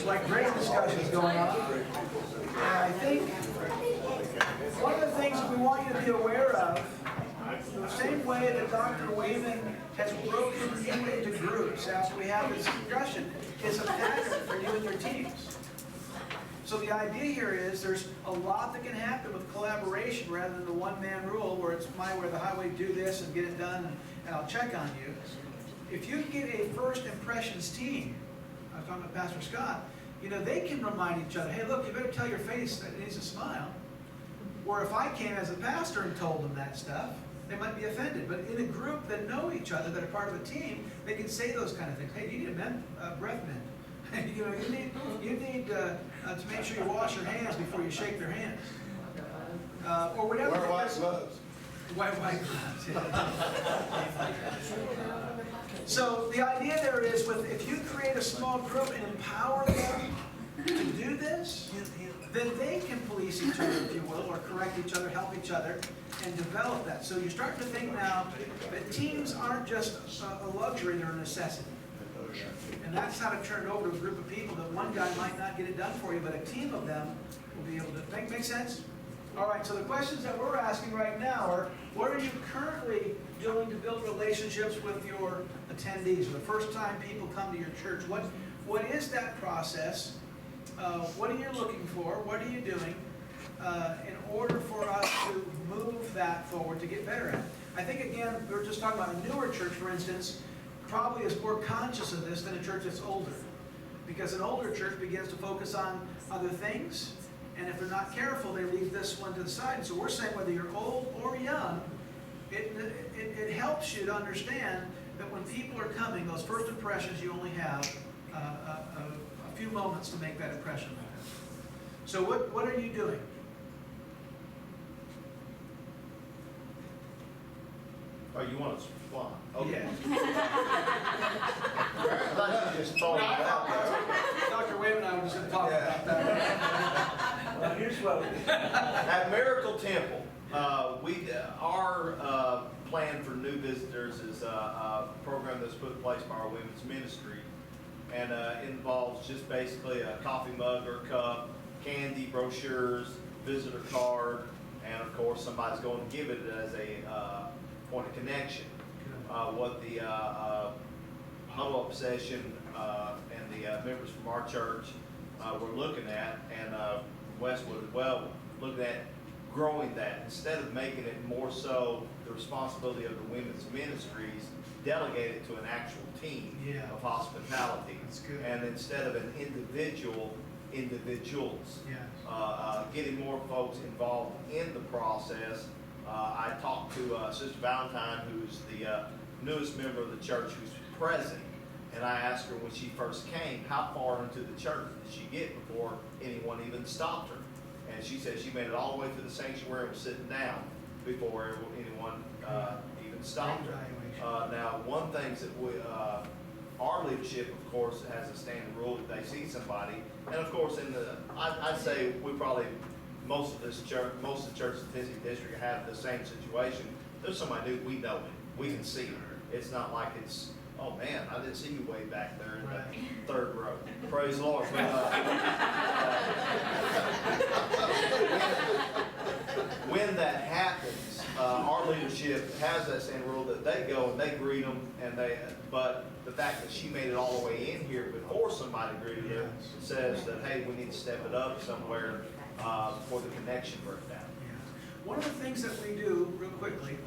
like great discussions going on. And I think one of the things that we want you to be aware of, the same way that Dr. Wayman has broken you into groups after we have this discussion, is a pattern for you and your teams. So the idea here is there's a lot that can happen with collaboration rather than the one-man rule where it's my way or the highway, do this and get it done and I'll check on you. If you get a first impressions team, I was talking to Pastor Scott, you know, they can remind each other, hey, look, you better tell your face that it needs to smile. Or if I came as a pastor and told them that stuff, they might be offended. But in a group that know each other, that are part of a team, they can say those kind of things. Hey, you need a breath mint. You know, you need to make sure you wash your hands before you shake their hands. Or whatever. Wear white gloves. White gloves, yeah. So the idea there is, if you create a small group and empower them to do this, then they can police each other, if you will, or correct each other, help each other, and develop that. So you're starting to think now that teams aren't just a luxury, they're a necessity. And that's how to turn it over to a group of people that one guy might not get it done for you, but a team of them will be able to. Make sense? All right, so the questions that we're asking right now are, what are you currently doing to build relationships with your attendees? The first time people come to your church, what is that process? What are you looking for? What are you doing in order for us to move that forward to get better at it? I think, again, we were just talking about a newer church, for instance, probably is more conscious of this than a church that's older. Because an older church begins to focus on other things, and if they're not careful, they leave this one to the side. And so we're saying whether you're old or young, it helps you to understand that when people are coming, those first impressions, you only have a few moments to make that impression. So what are you doing? Oh, you want to respond? Okay. Yeah. I thought you just told me that. Dr. Wayman and I were just going to talk about that. Well, here's what we At Miracle Temple, our plan for new visitors is a program that's put in place by our women's ministry, and it involves just basically a coffee mug or cup, candy, brochures, visitor card, and of course somebody's going to give it as a point of connection. What the Huddle Up session and the members from our church were looking at, and Westwood as well, looking at growing that. Instead of making it more so the responsibility of the women's ministries, delegate it to an actual team of hospitality. That's good. And instead of an individuals, getting more folks involved in the process. I talked to Sister Valentine, who's the newest member of the church who's present, and I asked her when she first came, how far into the church did she get before anyone even stopped her? And she said she made it all the way to the sanctuary and was sitting down before anyone even stopped her. Now, one thing that our leadership, of course, has a standing rule that they see somebody, and of course, I'd say we probably, most of the churches in Tennessee District have the same situation. There's somebody new, we know him, we can see him. It's not like it's, oh man, I didn't see you way back there in the third row. Praise the Lord. When that happens, our leadership has that same rule that they go and they greet them, but the fact that she made it all the way in here before somebody greeted her says that, hey, we need to step it up somewhere for the connection breakdown. One of the things that we do, real quickly,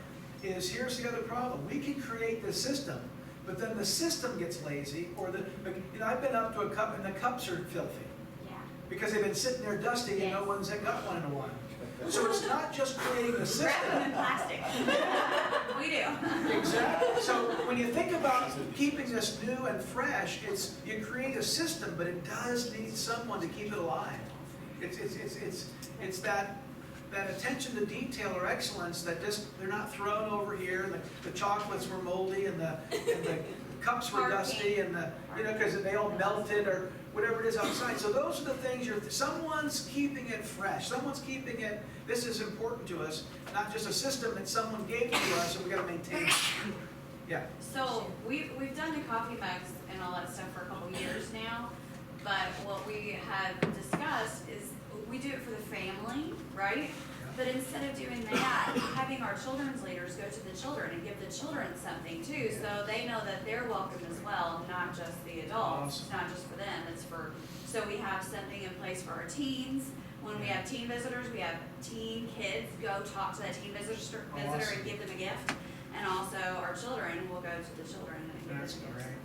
is here's the other problem. We can create the system, but then the system gets lazy, or I've been up to a cup and the cups are filthy. Yeah. Because they've been sitting there dusty and no one's got one in a while. So it's not just creating the system. Rather than plastic. We do. Exactly. So when you think about keeping this new and fresh, you create a system, but it does need someone to keep it alive. It's that attention to detail or excellence that they're not thrown over here, and the chocolates were moldy and the cups were dusty, and because they all melted or whatever it is outside. So those are the things someone's keeping it fresh. Someone's keeping it. This is important to us, not just a system that someone gave to us, and we got to maintain it. Yeah. So we've done the coffee mugs and all that stuff for a couple years now, But what we have discussed is we do it for the family, right? But instead of doing that, having our children's leaders go to the children and give the children something too, so they know that they're welcome as well, not just the adults. It's not just for them, it's for, so we have something in place for our teens. When we have teen visitors, we have teen kids go talk to that teen visitor and give them a gift. And also our children will go to the children and give them That's gifts. great.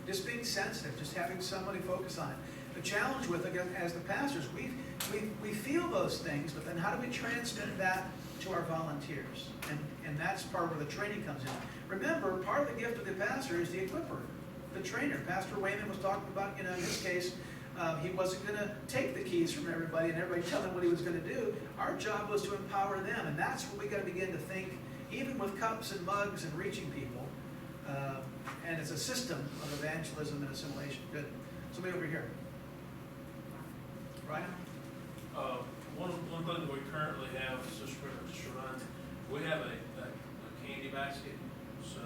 Just being sensitive, just having somebody focus on it. The challenge with, again, as the pastors, we feel those things, but then how do we transmit that to our volunteers? And that's part where the training comes in. Remember, part of the gift of the pastor is the equiper, the trainer. Pastor Wayman was talking about, in his case, he wasn't going to take the keys from everybody and everybody tell him what he was going to do. Our job was to empower them, and that's where we got to begin to think, even with cups and mugs and reaching people. And it's a system of evangelism and assimilation. Good. Somebody over here. Right? One thing that we currently have, just to remind, we have a candy basket. So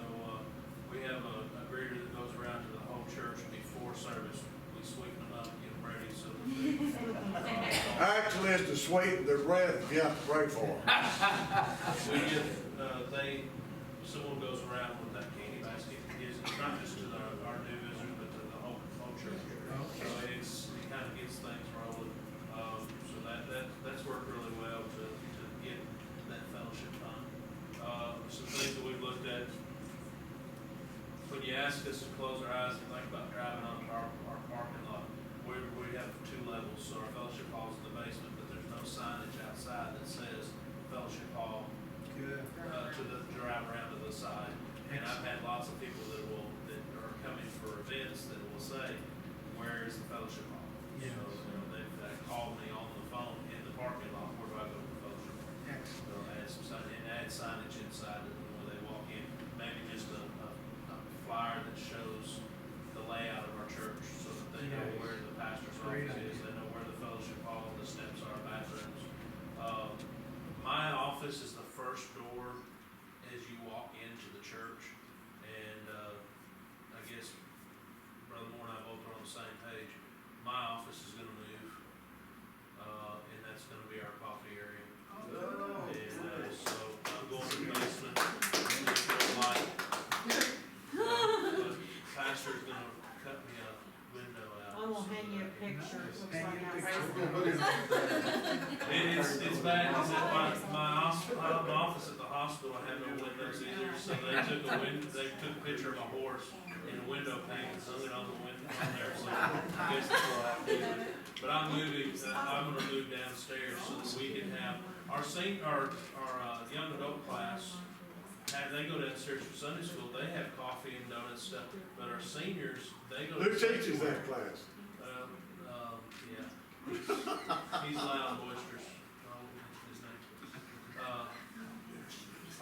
we have a greeter that goes around to the whole church before service. We sweeten them up, get them ready so that Actually, it's to sweeten their breath if you have to pray for them. we get, someone goes around with that candy basket and gives it not just to our new visitors, but to the whole church. So it kind of gets things rolling. So that's worked really well to get that fellowship time. Some things that we've looked at, when you ask us to close our eyes and think about driving onto our parking lot, we have 2 levels. So our fellowship hall is in the basement, but there's no signage outside that says fellowship hall Good. to drive around to the side. And I've had lots of people that are coming for events that will say, where is the fellowship hall? Yeah. So, they've called me on the phone in the parking lot, where do I go to the fellowship hall? Excellent. They'll add some sign, and add signage inside it when they walk in, maybe just a flyer that shows the layout of our church, so that they know Nice. where the pastor's Great office is, idea. they know where the fellowship hall, the steps are, bathrooms. My office is the first door as you walk into the church, and I guess Brother Moore and I both are on the same page. My office is gonna move, and that's gonna be our coffee area. Oh. And so I'm going to the basement, it's real light. The pastor's gonna cut me a window out. I'm gonna hang you a picture, it looks Hang like you a outside. And it's bad, is that my office at the hospital, I have no windows either, so they took a picture of a horse in a window pane and hung it on the window on there, so I guess that's what I have to do. But I'm gonna move downstairs so that we can have, our young adult class, they go downstairs for Sunday school, they have coffee and donuts stuff, but our seniors, they go to. Who teaches that class? Yeah. He's loud and boisterous. His name.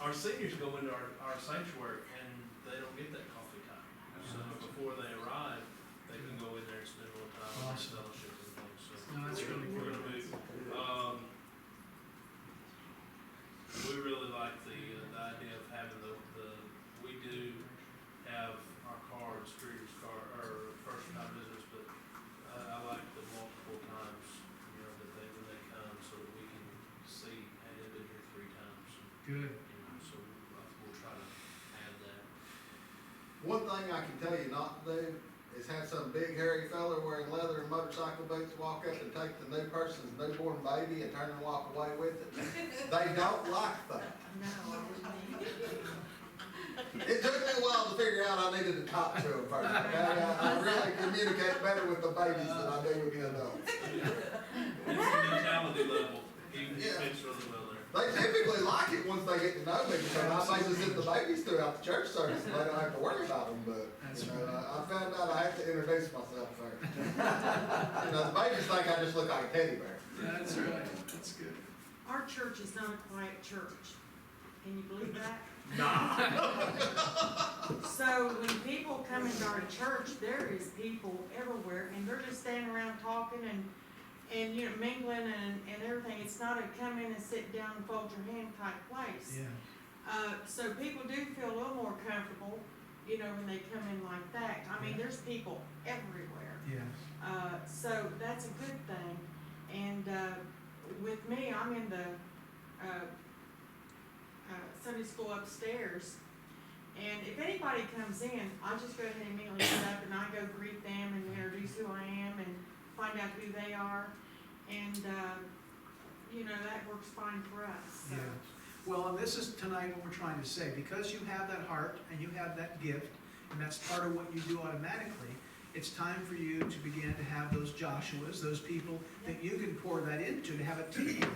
Our seniors go into our sanctuary and they don't get that coffee time. So before they arrive, they can go in there and spend a little time with Awesome. fellowship and things. So No, that's really we're cool. gonna move. We really like the idea of having we do have our cards, greeters card, or first time visitors, but I like the multiple times, that when they come, so that we can see, hey, they've been here 3 times. Good. So we'll try to add that. One thing I can tell you not to do is have some big hairy fella wearing leather and motorcycle boots walk up and take the new person's newborn baby and turn and walk away with it. They don't like that. No, I wouldn't either. It took me a while to figure out I needed to talk to them first. Okay? I really communicate better with the babies than I do with the adults. It's a mentality level, even Yeah. fits really well there. They typically like it once they get to know me because I babysit the babies throughout the church service and they don't have to worry about them. But That's I found out I have to introduce myself first. The babies think I just look like a teddy bear. That's right. That's good. Our church is not a quiet church. Can you believe that? So when people come into our church, there is people everywhere and they're just standing around talking and mingling and everything. It's not a come in and sit down and fold your hand type place. Yeah. So people do feel a little more comfortable. you know, when they come in like that. I mean, there's people everywhere. Yes. So that's a good thing. And, with me, I'm in the, Sunday school upstairs. And if anybody comes in, I just go ahead and immediately get up and I go greet them and introduce who I am and find out who they are. And, you know, that works fine for us, so. Yeah. Well, and this is tonight what we're trying to say, because you have that heart and you have that gift, and that's part of what you do automatically, it's time for you to begin to have those Joshuas, those people that you can pour that into, to have a team around.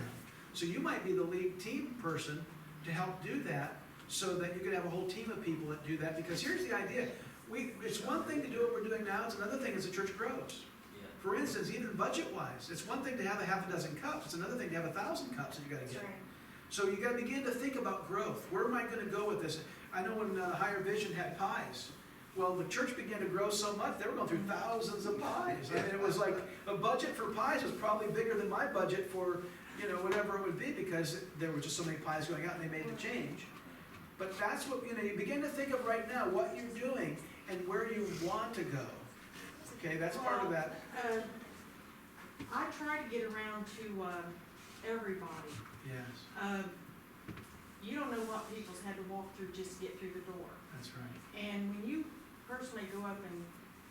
So you might be the lead team person to help do that, so that you can have a whole team of people that do that, because here's the idea. It's one thing to do what we're doing now, it's another thing as the church grows. For instance, even budget-wise, it's one thing to have a half a dozen cups, it's another thing to have 1,000 cups that you gotta That's get. right. So you gotta begin to think about growth. Where am I gonna go with this? I know when Higher Vision had pies, well, the church began to grow so much, they were going through thousands of pies. I mean, it was like, a budget for pies was probably bigger than my budget for, you know, whatever it would be, because there were just so many pies going out and they made the change. But that's what, you know, you begin to think of right now, what you're doing and where you want to go. Okay, that's part of that. I try to get around to, everybody. Yes, You don't know what people's had to walk through just to get through the door. that's right. And when you personally go up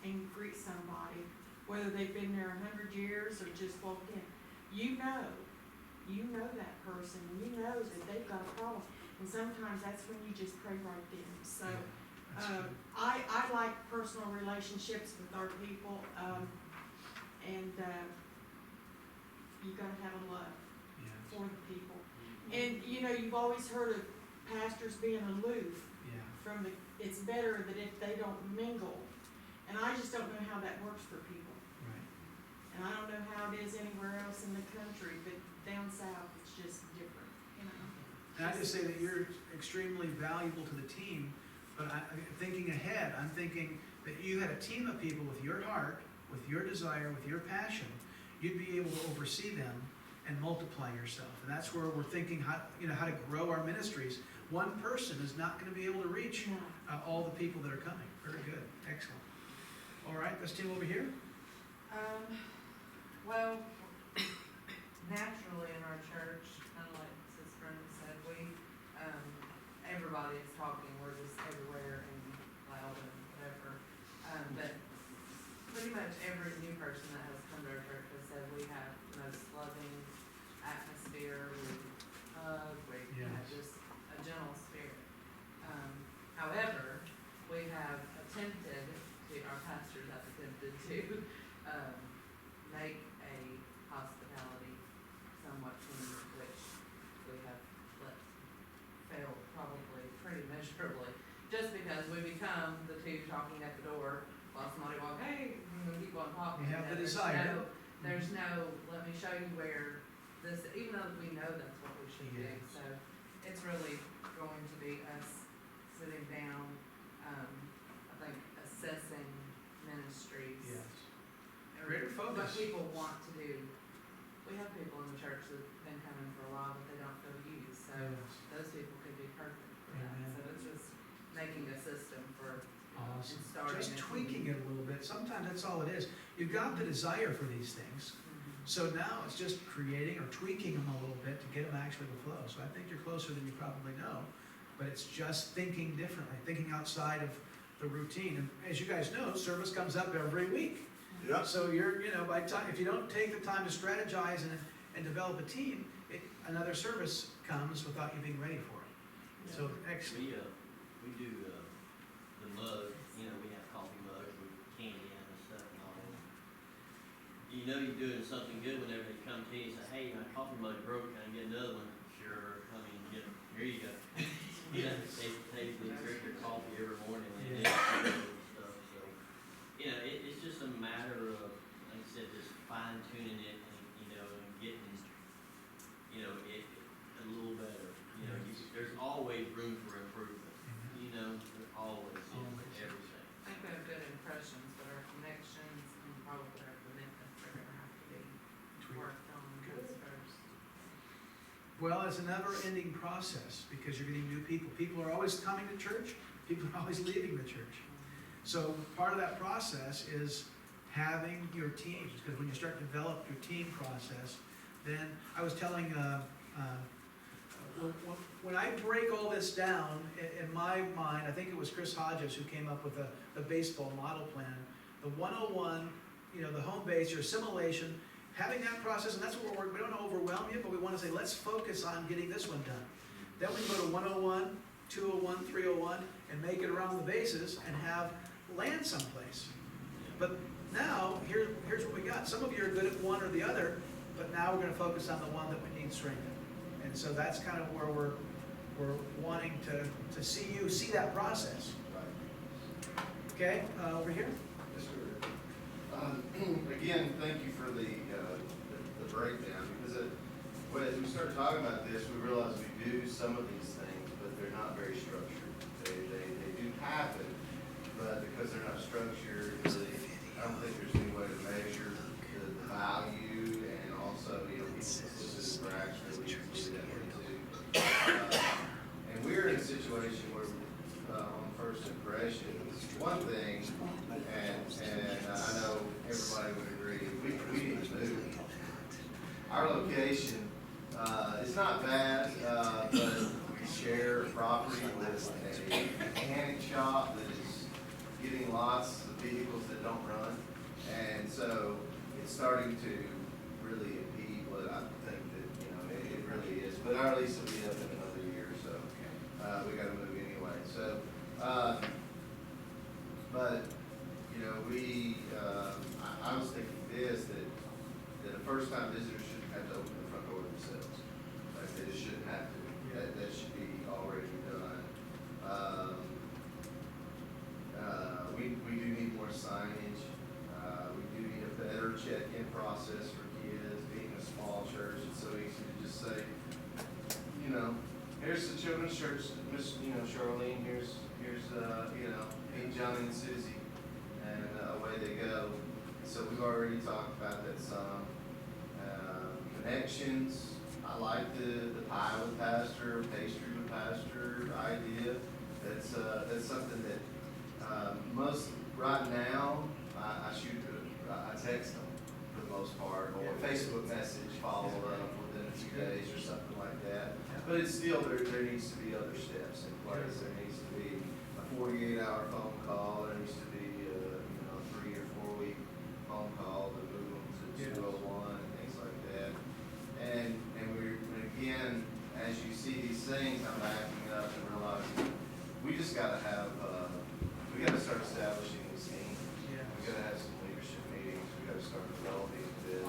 and greet somebody, whether they've been there 100 years or just walked in, you know that person, and you know that they've got a problem. And sometimes that's when you just pray right then. So, That's good. I like personal relationships with our people, and, you gotta have a love Yes, for the people. And, you know, you've always heard of pastors being aloof yeah, from the, it's better that if they don't mingle. And I just don't know how that works for people. right. And I don't know how it is anywhere else in the country, but down south, it's just different, you know? And I just say that you're extremely valuable to the team, but thinking ahead, I'm thinking that you had a team of people with your heart, with your desire, with your passion, you'd be able to oversee them and multiply yourself. And that's where we're thinking how to grow our ministries. One person is not gonna be able to reach all the people that are coming. Very good, excellent. All right, this team over here? Well, naturally in our church, kind of like Sister Brenda said, everybody is talking, we're just everywhere and loud and whatever. But pretty much every new person that has come to our church has said we have the most loving atmosphere, we hug, we have Yes. just a gentle spirit. However, we have attempted our pastors have attempted to, make a hospitality somewhat clean, which we have let fail probably pretty miserably. Just because we become the two talking at the door while somebody walks, hey, and we keep on talking. You have the There's desire. There's no, let me show you where this, even though we know that's what we should do. Yes. So it's really going to be us sitting down, I think assessing ministries. Yes. or Greater What focus. people want to do. We have people in the church that've been coming for a while, but they don't feel used, so Yes. those people could be perfect for that. Amen. So it's just making a system for, Awesome. and starting. Just it. tweaking it a little bit. Sometimes that's all it is. You've got the desire for these things. Mhm. So now it's just creating or tweaking them a little bit to get them actually to flow. So I think you're closer than you probably know, but it's just thinking differently, thinking outside of the routine. And as you guys know, service comes up every week. Yeah. So you're, by time, if you don't take the time to strategize and develop a team, another service comes without you being ready for it. So excellent. We do, the mug, we have coffee mugs with candy in and stuff and all. You know you're doing something good whenever they come to you and say, hey, my coffee mug broke, can I get another one? Sure, come in, get it, here you go. They drink their coffee every morning and stuff, so. It's just a matter of, like I said, just fine tuning it and, and getting, it a little better. There's always room for improvement. There always is Always. everything. I think we have good impressions, but our connections and probably our commitments are gonna have to be worked on Good. first. Well, it's a never-ending process because you're getting new people. People are always coming to church, People are always leaving the church. So part of that process is having your teams, because when you start to develop your team process, then I was telling, when I break all this down, in my mind, I think it was Chris Hodges who came up with the baseball model plan, the 101, the home base, your assimilation, having that process, and that's what we don't want to overwhelm you, but we want to say, let's focus on getting this one done. Then we go to 101, 201, 301, and make it around the bases and have land someplace. But now, here's what we got. Some of you are good at one or the other, but now we're going to focus on the one that we need strengthened. And so that's kind of where we're wanting to see you see that process. Okay, over here. Yes, sir. Again, thank you for the breakdown, because as we start talking about this, we realize we do some of these things, but they're not very structured. They do happen, but because they're not structured, really, I don't think there's any way to measure the value, and also, people's assistance for actually do that way too. And we're in a situation where, on first impressions, one thing, and I know everybody would agree, we need to move. Our location is not bad, but we share property with a mechanic shop that is getting lots of vehicles that don't run. And so it's starting to really impede what I think that, it really is. But our lease will be up in another year, so we gotta move anyway. So, but, I was thinking that a first-time visitor shouldn't have to open the front door themselves. Like, they just shouldn't have to. That should be already done. We do need more signage. We do need a better check-in process for kids. Being a small church, it's so easy to just say, here's the children's church, Miss, Charlene, here's Aunt Johnny and Susie, and away they go. So we've already talked about that some. Connections, I like the pie with pastor, pastry with pastor idea. That's something that most, right now, I text them for the most part, or Facebook message, follow up within a few days or something like that. But it's still, there needs to be other steps in place. There needs to be a 48-hour phone call. There needs to be a 3 or 4 week phone call to move them to 201 and things like that. And again, as you see these things, I'm backing up and realizing we just got to have, we got to start establishing these teams. Yeah. We got to have some leadership meetings. We got to start developing this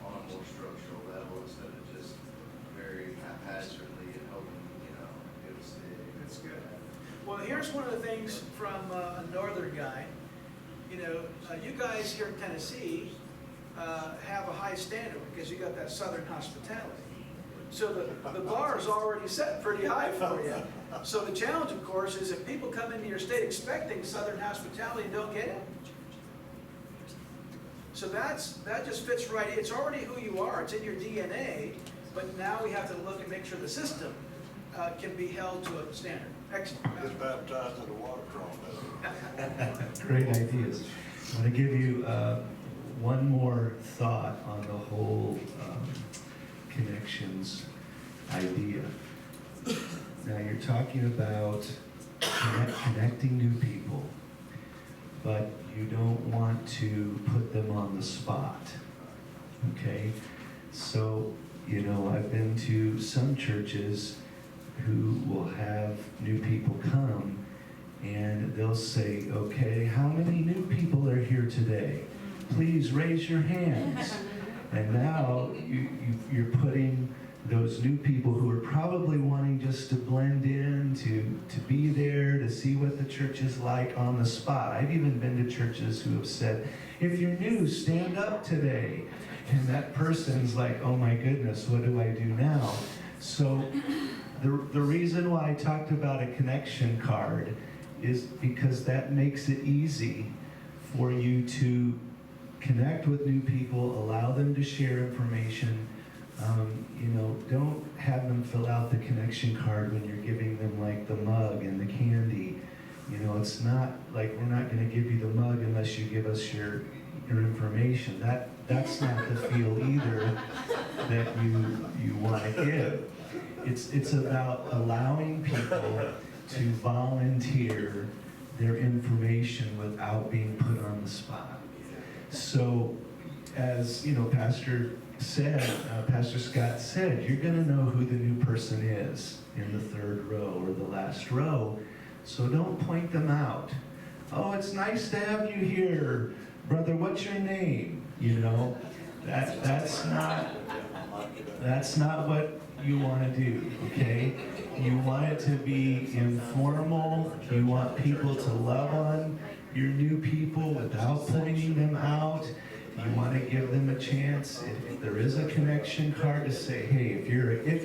on a more structural level instead of just very haphazardly and hoping, it will stick. That's good. Well, here's one of the things from a northern guy. You guys here in Tennessee have a high standard because you got that southern hospitality. So the bar is already set pretty high for you. So the challenge, of course, is if people come into your state expecting southern hospitality and don't get it. So that just fits right in. It's already who you are. It's in your DNA. But now we have to look and make sure the system can be held to a standard. Excellent. Just baptized in the water trough. Great ideas. I'm going to give you one more thought on the whole connections idea. Now you're talking about connecting new people, but you don't want to put them on the spot, okay? So, I've been to some churches who will have new people come and they'll say, okay, how many new people are here today? Please raise your hands. And now you're putting those new people who are probably wanting just to blend in, to be there, to see what the church is like on the spot. I've even been to churches who have said, if you're new, stand up today. And that person's like, oh my goodness, what do I do now? So the reason why I talked about a connection card is because that makes it easy for you to connect with new people, allow them to share information. Don't have them fill out the connection card when you're giving them like the mug and the candy. You know, it's not like we're not gonna give you the mug unless you give us your information. That's not the feel either that you wanna give. It's about allowing people to volunteer their information without being put on the spot. So, as you know, Pastor Scott said, you're gonna know who the new person is in the third row or the last row. So don't point them out. Oh, it's nice to have you here, brother. What's your name? You know, that's not what you want to do. Okay, you want it to be informal. You want people to love on your new people without pointing them out. You want to give them a chance. If there is a connection card, to say, hey, if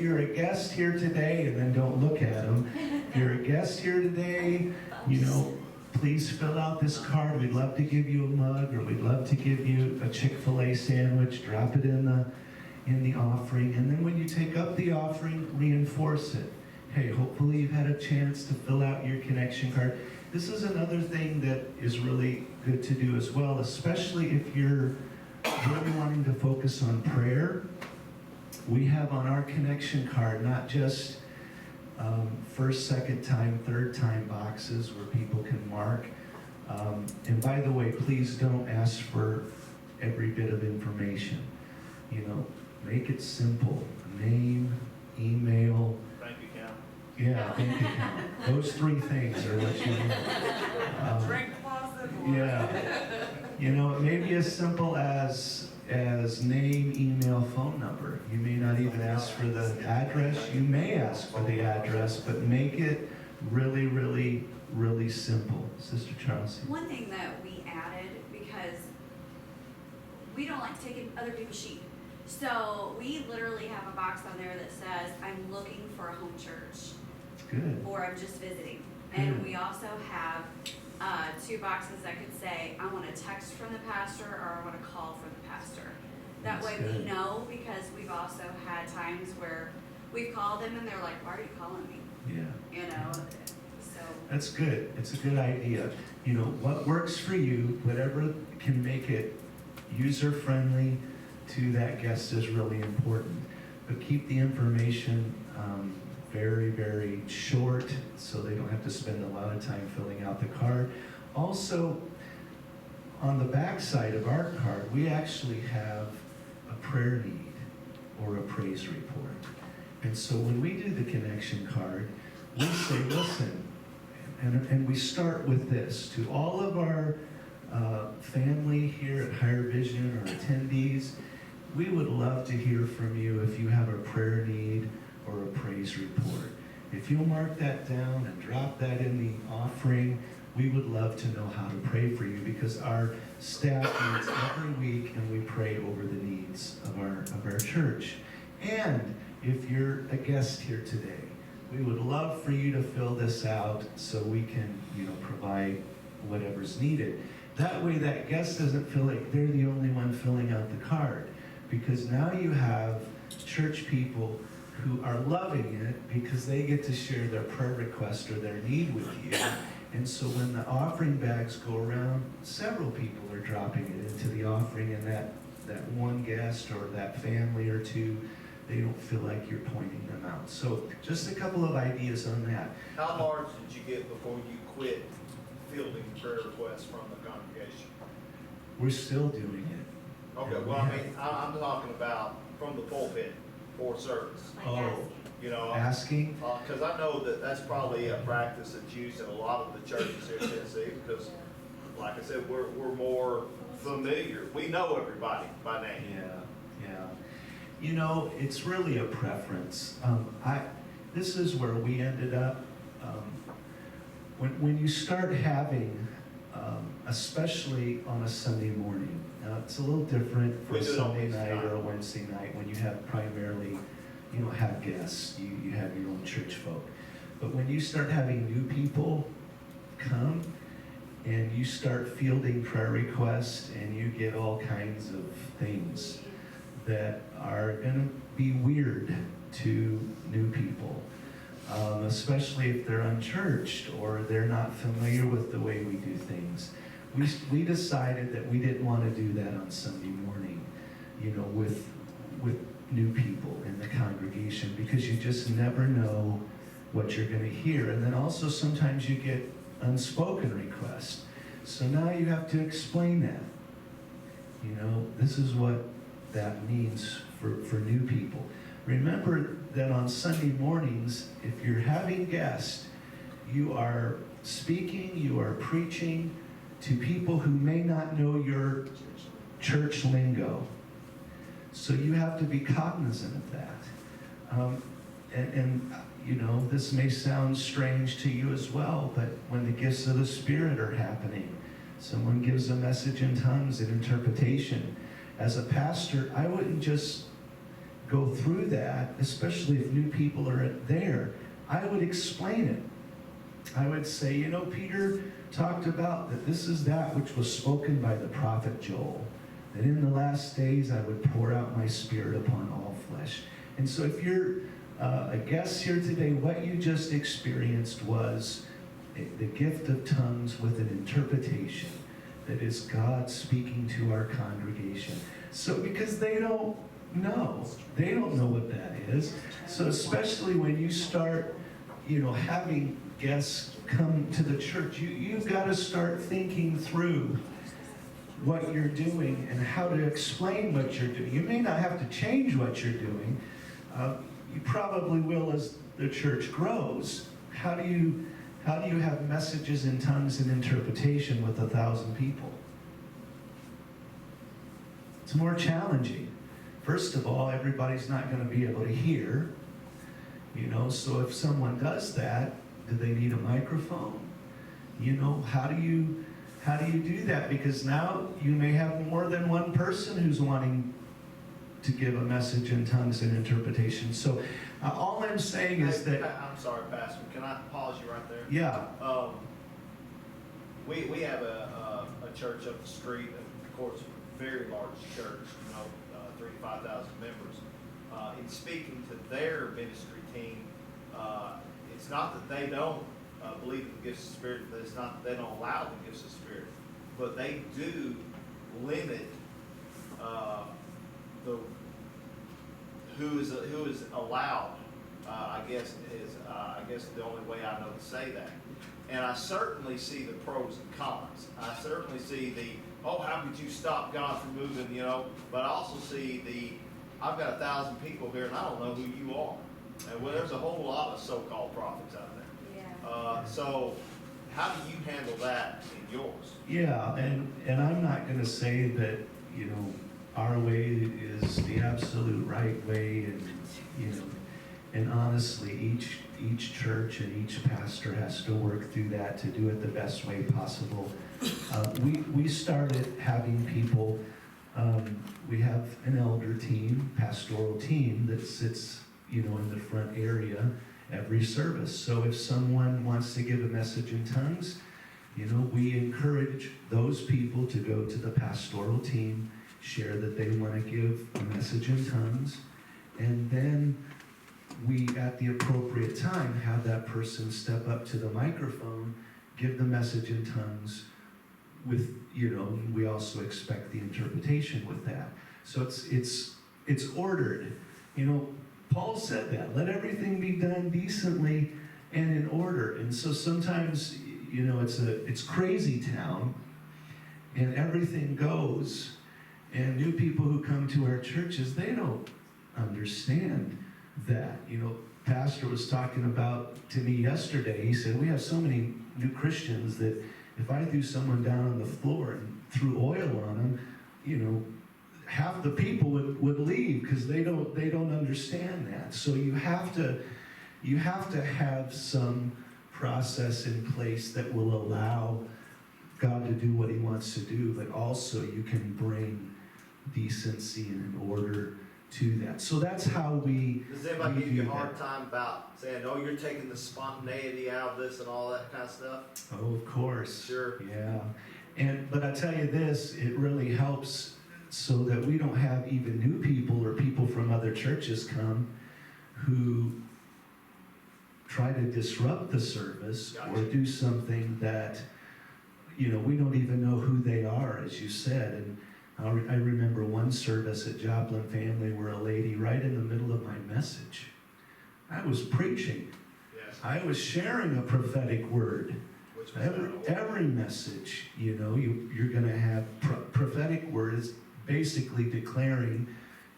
you're a guest here today, and then don't look at them. If you're a guest here today, you know, please fill out this card. We'd love to give you a mug, or we'd love to give you a Chick-fil-A sandwich. Drop it in the offering, and then when you take up the offering, reinforce it. Hey, hopefully you've had a chance to fill out your connection card. This is another thing that is really good to do as well, especially if you're really wanting to focus on prayer. We have on our connection card not just first, second time, third time boxes where people can mark. And by the way, please don't ask for every bit of information. You know, make it simple. Name, email. Bank account. Yeah, bank account. Those three things are what you need. Direct deposit. Yeah. You know, it may be as simple as name, email, phone number. You may not even ask for the address. You may ask for the address, but make it really, really, really simple. Sister Charles. One thing that we added, because we don't like taking other people's sheep. So we literally have a box on there that says, I'm looking for a home church. Good. Or I'm just visiting. And Good. we also have 2 boxes that could say, I want a text from the pastor, or I want a call from the pastor. That That's way good. we know, because we've also had times where we've called them and they're like, why are you calling me? Yeah. You know, so. That's good. It's a good idea. You know, what works for you, whatever can make it user-friendly to that guest is really important. But keep the information very, very short so they don't have to spend a lot of time filling out the card. Also, on the back side of our card, we actually have a prayer need or a praise report. And so when we do the connection card, we say, listen, and we start with this. To all of our family here at Higher Vision or attendees, we would love to hear from you if you have a prayer need or a praise report. If you'll mark that down and drop that in the offering, we would love to know how to pray for you, because our staff meets every week and we pray over the needs of our church. And if you're a guest here today, we would love for you to fill this out so we can, provide whatever's needed. That way that guest doesn't feel like they're the only one filling out the card, because now you have church people who are loving it because they get to share their prayer request or their need with you. And so when the offering bags go around, several people are dropping it into the offering, and that one guest or that family or two, they don't feel like you're pointing them out. So just a couple of ideas on that. How large did you get before you quit fielding prayer requests from the congregation? We're still doing it. Okay, well, I mean, I'm talking about from the pulpit for service, Like Oh. asking. you know? Asking? Because I know that that's probably a practice that's used in a lot of the churches here in Tennessee, because, like I said, we're more familiar. We know everybody by name. Yeah. It's really a preference. This is where we ended up. When you start having, especially on a Sunday morning, now it's a little different for We a do it on Sunday Wednesday night or a night. Wednesday night when you have primarily, you don't have guests, you have your own church folk. But when you start having new people come and you start fielding prayer requests and you get all kinds of things that are going to be weird to new people, especially if they're unchurched or they're not familiar with the way we do things. We decided that we didn't want to do that on Sunday morning, with new people in the congregation, because you just never know what you're going to hear. And then also sometimes you get unspoken requests. So now you have to explain that. This is what that means for new people. Remember that on Sunday mornings, if you're having guests, you are speaking, you are preaching to people who may not know your church lingo. So you have to be cognizant of that. This may sound strange to you as well, but when the gifts of the Spirit are happening, someone gives a message in tongues and interpretation. As a pastor, I wouldn't just go through that, especially if new people are there. I would explain it. I would say, Peter talked about that this is that which was spoken by the prophet Joel, that in the last days I would pour out my Spirit upon all flesh. And so if you're a guest here today, what you just experienced was the gift of tongues with an interpretation that is God speaking to our congregation. So because they don't know what that is. So especially when you start, having guests come to the church, you've got to start thinking through what you're doing and how to explain what you're doing. You may not have to change what you're doing. You probably will as the church grows. How do you have messages in tongues and interpretation with 1,000 people? It's more challenging. First of all, everybody's not going to be able to hear. So if someone does that, do they need a microphone? How do you do that? Because now you may have more than one person who's wanting to give a message in tongues and interpretation. So all I'm saying is that... I'm sorry, Pastor. Can I pause you right there? Yeah. We have a church up the street, of course, a very large church, 3,000 to 5,000 members. In speaking to their ministry team, it's not that they don't believe in the gifts of the Spirit, but it's not that they don't allow the gifts of the Spirit, but they do limit who is allowed. I guess the only way I know to say that. And I certainly see the pros and cons. I certainly see how could you stop God from moving, but I also see I've got 1,000 people here and I don't know who you are. And there's a whole lot of so-called prophets out there. Yeah. So how do you handle that in yours? Yeah, and I'm not going to say that, our way is the absolute right way, and honestly, each church and each pastor has to work through that to do it the best way possible. We started having people, we have an elder team, pastoral team that sits, in the front area every service. So if someone wants to give a message in tongues, we encourage those people to go to the pastoral team, share that they want to give a message in tongues, and then we, at the appropriate time, have that person step up to the microphone, give the message in tongues with, we also expect the interpretation with that. So it's ordered. Paul said that, let everything be done decently and in order. And so sometimes, it's crazy town and everything goes, and new people who come to our churches, they don't understand that. Pastor was talking about to me yesterday, he said, we have so many new Christians that if I threw someone down on the floor and threw oil on them, half the people would leave because they don't understand that. So you have to have some process in place that will allow God to do what he wants to do, but also you can bring decency and an order to that. So that's how we... Does anybody give you a do hard that. time about saying, you're taking the spontaneity out of this and all that kind of stuff? Oh, of course. Sure. Yeah. But I tell you this, it really helps so that we don't have even new people or people from other churches come who try to disrupt the service or do something that, you know, we don't even know who they are, as you said. And I remember one service at Joplin Family where a lady, right in the middle of my message, I was preaching. Yes. I was sharing a prophetic word. Which was Every message, you know, you're going to have prophetic words basically declaring,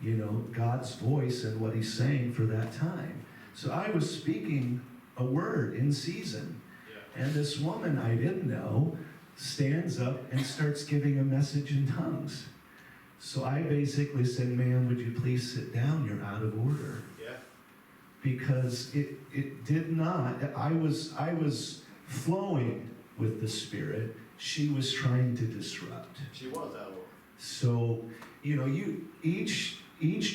you know, God's voice and what he's saying for that time. So I was speaking a word in season. Yeah. And this woman I didn't know stands up and starts giving a message in tongues. So I basically said, ma'am, would you please sit down? You're out of order. Yeah. Because it did not, I was flowing with the Spirit. She was trying to disrupt. She was out of order. So, you know, each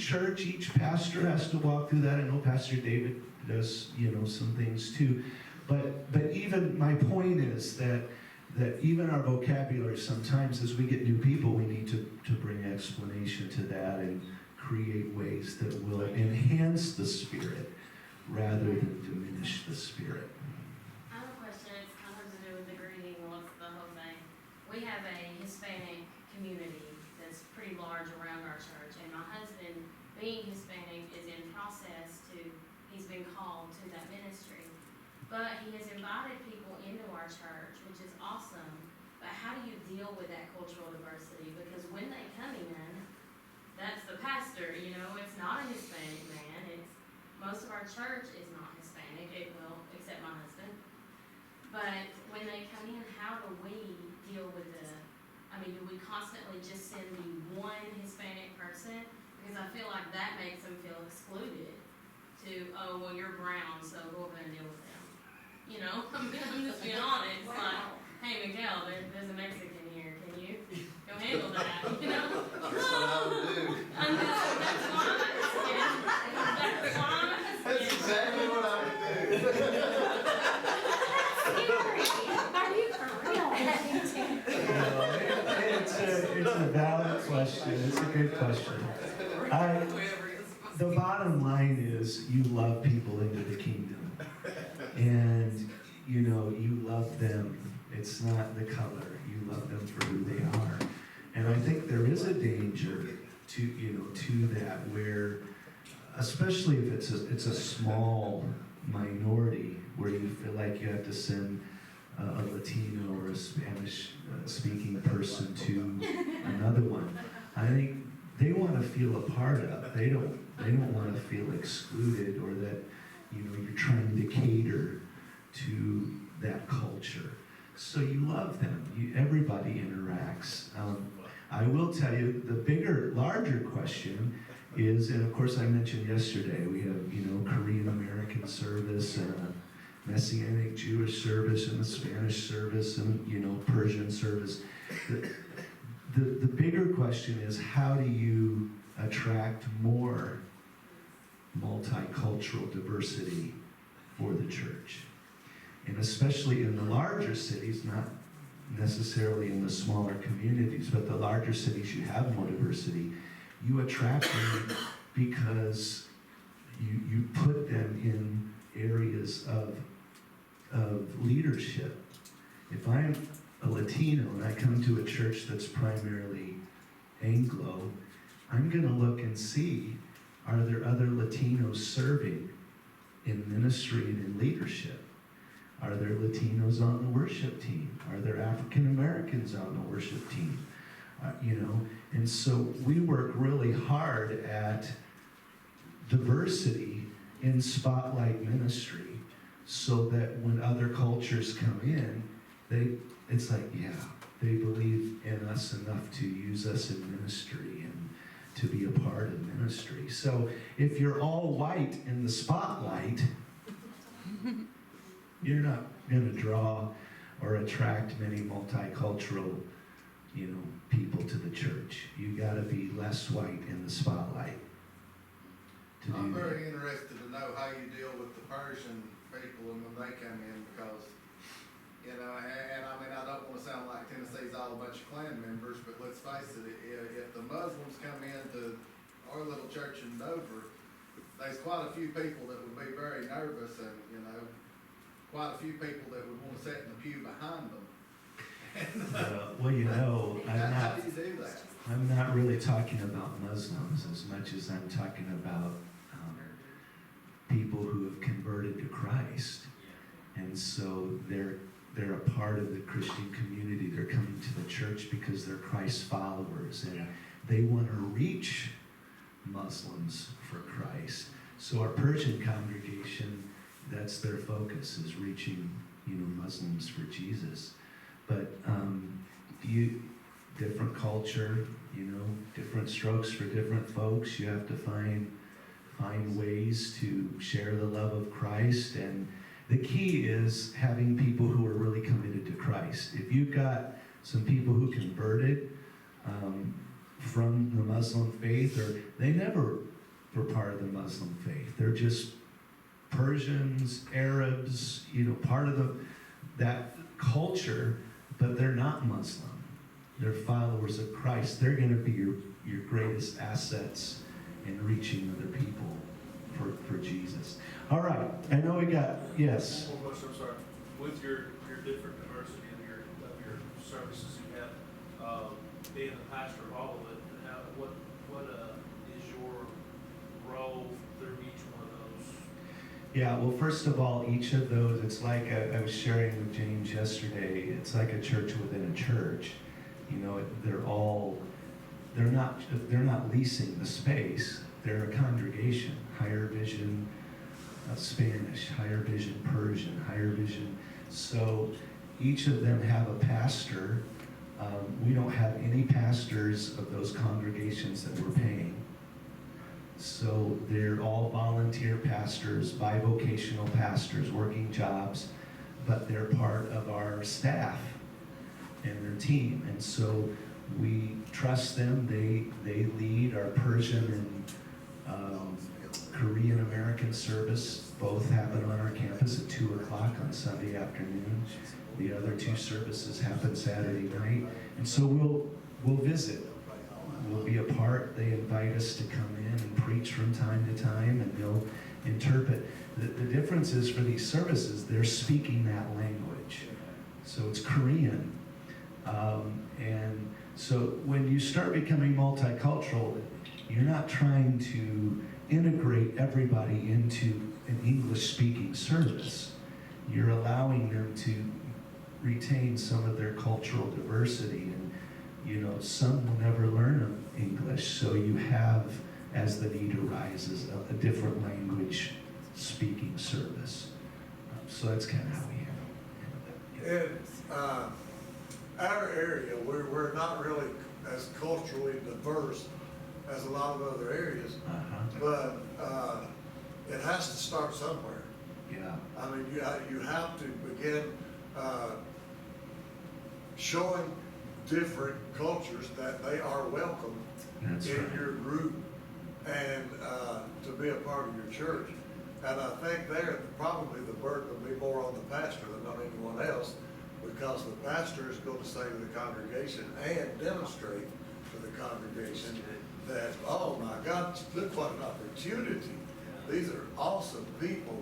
church, each pastor has to walk through that. I know Pastor David does, you know, some things too. But even my point is that even our vocabulary, sometimes as we get new people, we need to bring explanation to that and create ways that will enhance the Spirit rather than diminish the Spirit. I have a question. It's kind of to do with the greeting, the whole thing. We have a Hispanic community that's pretty large around our church, and my husband, being Hispanic, is in process he's been called to that ministry. But he has invited people into our church, which is awesome. But how do you deal with that cultural diversity? Because when they come in, that's the pastor, you know, it's not a Hispanic man. Most of our church is not Hispanic, except my husband. But when they come in, how do we deal with do we constantly just send the one Hispanic person? Because I feel like that makes them feel excluded oh, well, you're brown, so go over and deal with them. You know, I'm just being honest. Like, hey, Miguel, there's a Mexican here. Can you go handle that? You know? That's what I would do. That's why I'm asking. That's why I'm asking. That's exactly what I would do. Are you for real? It's a valid question. It's a good question. The bottom line is you love people into the kingdom. And, you know, you love them. It's not the color. You love them for who they are. And I think there is a danger to that where, especially if it's a small minority where you feel like you have to send a Latino or a Spanish speaking person to another one. I think they want to feel a part of. They don't want to feel excluded or that, you know, you're trying to cater to that culture. So you love them. Everybody interacts. I will tell you the larger question is, and of course I mentioned yesterday, we have, you know, Korean American service and a Messianic Jewish service and a Spanish service and, you know, Persian service. The bigger question is, how do you attract more multicultural diversity for the church? And especially in the larger cities, not necessarily in the smaller communities, but the larger cities, you have more diversity. You attract them because you put them in areas of leadership. If I'm a Latino and I come to a church that's primarily Anglo, I'm going to look and see, are there other Latinos serving in ministry and in leadership? Are there Latinos on the worship team? Are there African Americans on the worship team? You know, and so we work really hard at diversity in spotlight ministry so that when other cultures come in, it's like, yeah, they believe in us enough to use us in ministry and to be a part of ministry. So if you're all white in the spotlight, you're not going to draw or attract many multicultural, you know, people to the church. You got to be less white in the spotlight to do I'm that. very interested to know how you deal with the Persian people and when they come in, because, you know, and I mean, I don't want to sound like Tennessee's all a bunch of Klan members, but let's face it, if the Muslims come into our little church in Dover, there's quite a few people that would be very nervous and, you know, quite a few people that would wanna sit in the pew behind them. Well, you know, How do you do that? I'm not really talking about Muslims as much as I'm talking about people who have converted to Christ. And so they're a part of the Christian community. They're coming to the church because they're Christ followers and they want to reach Muslims for Christ. So our Persian congregation, that's their focus, is reaching, you know, Muslims for Jesus. But different culture, you know, different strokes for different folks. You have to find ways to share the love of Christ. And the key is having people who are really committed to Christ. If you've got some people who converted from the Muslim faith, or they never were part of the Muslim faith, they're just Persians, Arabs, you know, part of that culture, but they're not Muslim. They're followers of Christ. They're going to be your greatest assets in reaching other people for Jesus. All right, I know we got, yes. One more question, I'm sorry. With your different diversity of your services you have, being the pastor of all of it, what is your role through each one of those? Yeah, well, first of all, each of those, it's like I was sharing with James yesterday, it's like a church within a church. You know, they're not leasing the space. They're a congregation. Higher Vision Spanish, Higher Vision Persian, Higher Vision. So each of them have a pastor. We don't have any pastors of those congregations that we're paying. So they're all volunteer pastors, bivocational pastors, working jobs, but they're part of our staff and their team. And so we trust them. They lead our Persian and Korean American service. Both happen on our campus at 2 o'clock on Sunday afternoon. The other two services happen Saturday night. And so we'll visit. We'll be a part. They invite us to come in and preach from time to time, and they'll interpret. The difference is for these services, they're speaking that language. So it's Korean. And so when you start becoming multicultural, you're not trying to integrate everybody into an English-speaking service. You're allowing them to retain some of their cultural diversity. And, you know, some will never learn English, so you have, as the need arises, a different language speaking service. So that's kind of how we handle it. In our area, we're not really as culturally diverse as a lot of other areas, but it has to start somewhere. Yeah. I mean, you have to begin showing different cultures that they are welcome That's in right. your group and to be a part of your church. And I think there, probably the burden will be more on the pastor than on anyone else, because the pastor is going to say to the congregation and demonstrate to the congregation that, oh my God, look what an opportunity. These are awesome people,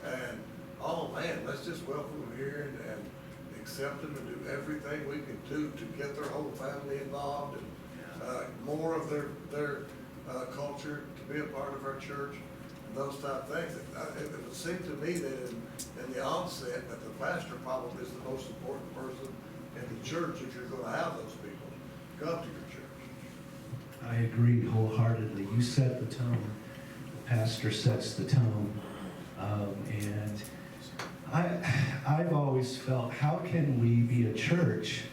and oh man, let's just welcome them here and accept them and do everything we can do to get their whole family involved and more of their culture to be a part of our church and those type of things. It would seem to me that in the onset that the pastor probably is the most important person in the church if you're going to have those people come to your church. I agree wholeheartedly. You set the tone. The pastor sets the tone. And I've always felt, how can we be a church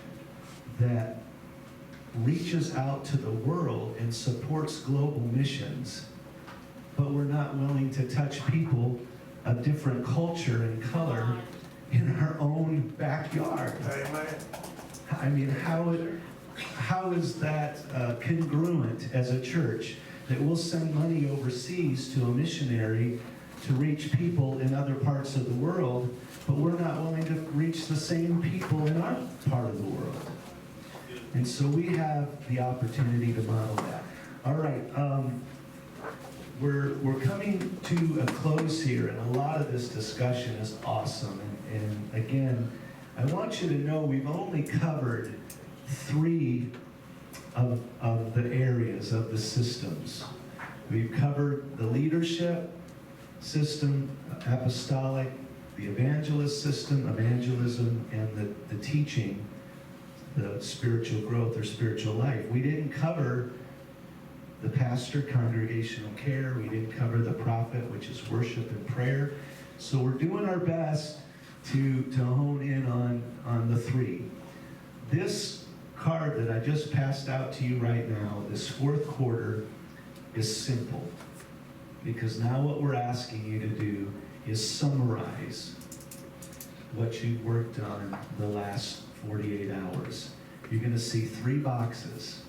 that reaches out to the world and supports global missions, but we're not willing to touch people of different culture and color in our own backyard? Amen. I mean, how is that congruent as a church that we'll send money overseas to a missionary to reach people in other parts of the world, but we're not willing to reach the same people in our part of the world? And so we have the opportunity to model that. All right, we're coming to a close here, and a lot of this discussion is awesome. And again, I want you to know we've only covered 3 of the areas of the systems. We've covered the leadership system, apostolic, the evangelist system, evangelism, and the teaching, the spiritual growth or spiritual life. We didn't cover the pastor, congregational care. We didn't cover the prophet, which is worship and prayer. So we're doing our best to hone in on the 3. This card that I just passed out to you right now, this 4th quarter, is simple. Because now what we're asking you to do is summarize what you've worked on the last 48 hours. You're going to see 3 boxes.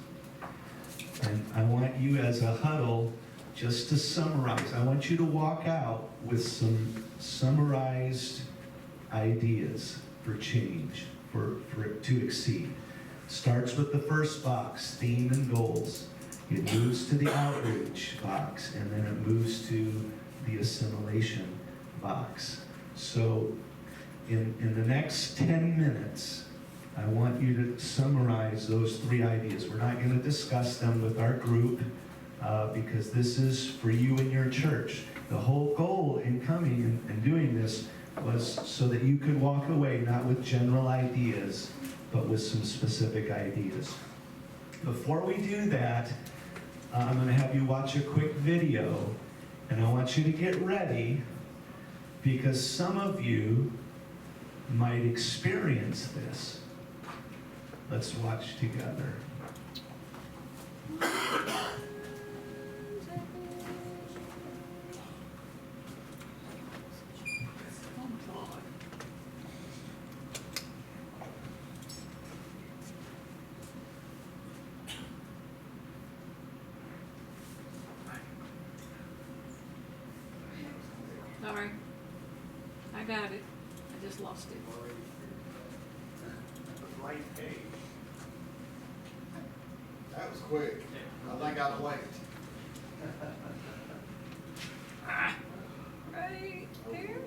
And I want you as a huddle just to summarize. I want you to walk out with some summarized ideas for change, for it to exceed. Starts with the first box, theme and goals. It moves to the outreach box, and then it moves to the assimilation box. So in the next 10 minutes, I want you to summarize those 3 ideas. We're not going to discuss them with our group because this is for you and your church. The whole goal in coming and doing this was so that you could walk away not with general ideas, but with some specific ideas. Before we do that, I'm going to have you watch a quick video, and I want you to get ready because some of you might experience this. Let's watch together. Sorry. I got it. I just lost it. Right page. That was quick. I think I'll wait. Right there.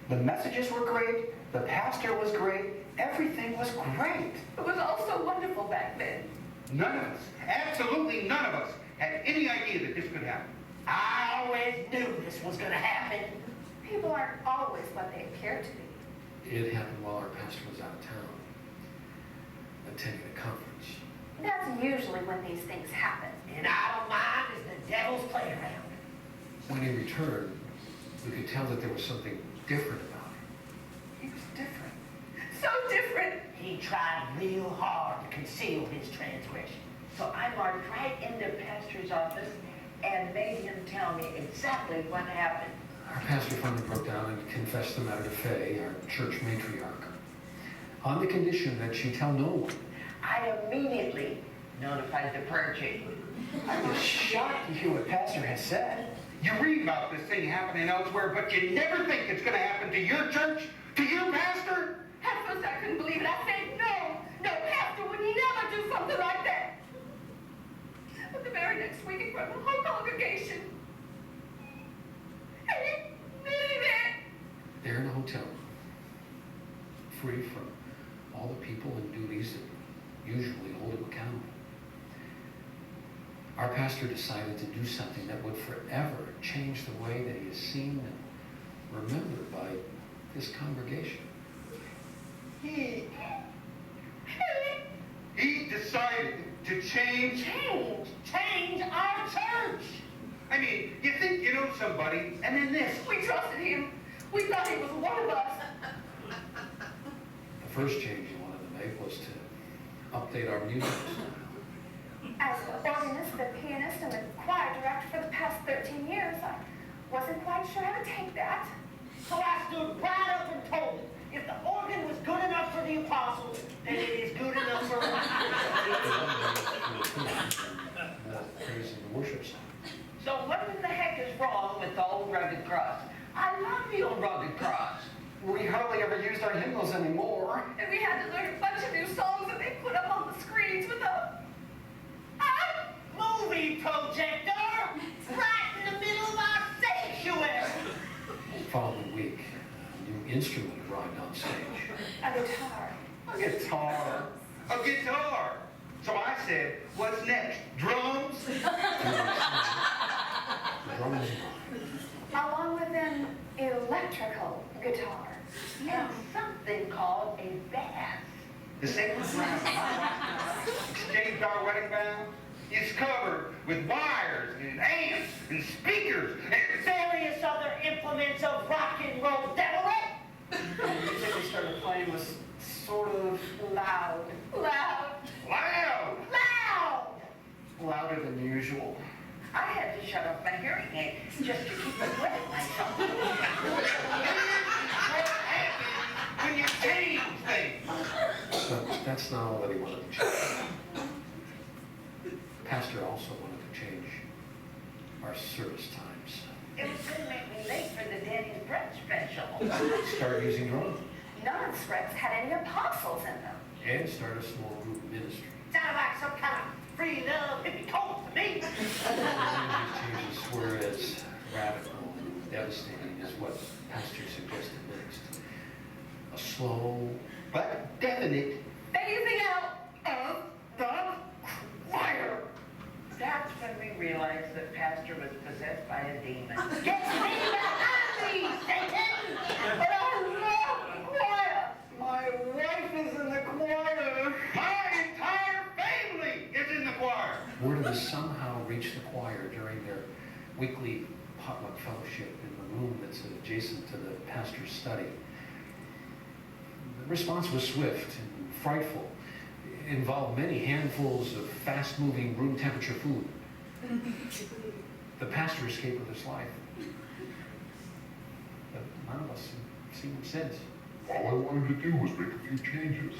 The messages were great, the pastor was great, everything was great. It was all so wonderful back then. None of us, absolutely none of us, had any idea that this could happen. I always knew this was gonna happen. People aren't always what they appear to be. It happened while our pastor was out of town, attending a conference. That's usually when these things happen. And I don't mind, it's the devil's playground. When he returned, we could tell that there was something different about him. He was different. So different. He tried real hard to conceal his transgression. So I marched right into Pastor's office and made him tell me exactly what happened. Our pastor finally broke down and confessed the matter to Faye, our church matriarch, on the condition that she tell no one. I immediately notified the prayer chief. I was shocked to hear what Pastor has said. You read about this thing happening elsewhere, but you never think it's going to happen to your church, to your pastor? At first I couldn't believe it. I said, no, Pastor would never do something like that. But the very next week in front of the whole congregation, and he admitted it. They're in a hotel room, free from all the people and duties that usually hold him accountable. Our pastor decided to do something that would forever change the way that he is seen and remembered by this congregation. He decided to change our church. I mean, you think you know somebody, and then this. We trusted him. We thought he was one of us. The first change he wanted to make was to update our music style. As the organist, the pianist, and the choir director for the past 13 years, I wasn't quite sure how to take that. So I stood right up and told him, if the organ was good enough for the apostles, then it is good enough for us. Praising the worship song. So what in the heck is wrong with the old rugged cross? I love the old rugged cross. We hardly ever used our hymnals anymore. And we had to learn a bunch of new songs that they put up on the screens with the guitar. So I said, what's next? Drums? Drums. Along with an electrical guitar and something called a bass. The second round exchanged our wedding vows is covered with wires and amps and speakers and Various other implements of rock and roll devilry. The music we started playing was sort of loud. Loud. loud, Loud! louder than usual. I had to shut off my hearing aid just to keep the wet myself. What happens when you change things? But that's not all that he wanted to change. Pastor also wanted to change our service times. It was going to make me late for the Danny's Bread special. Start using drums. None of the spreads had any apostles in them. And start a small group ministry. Sounded like some kind of free love hippie cult to me. These changes were as radical and devastating as what Pastor suggested next. A slow But definite. Phasing out of the choir. That's when we realized that Pastor was possessed by a demon. Get me behind me, Satan! But I love choir. My wife is in the choir. My entire family is in the choir. Word of this somehow reached the choir during their weekly potluck fellowship in the room that's adjacent to the pastor's study. The response was swift and frightful. It involved many handfuls of fast-moving room temperature food. The pastor escaped with his life. But none of us have seen him since. All I wanted to do was make a few changes.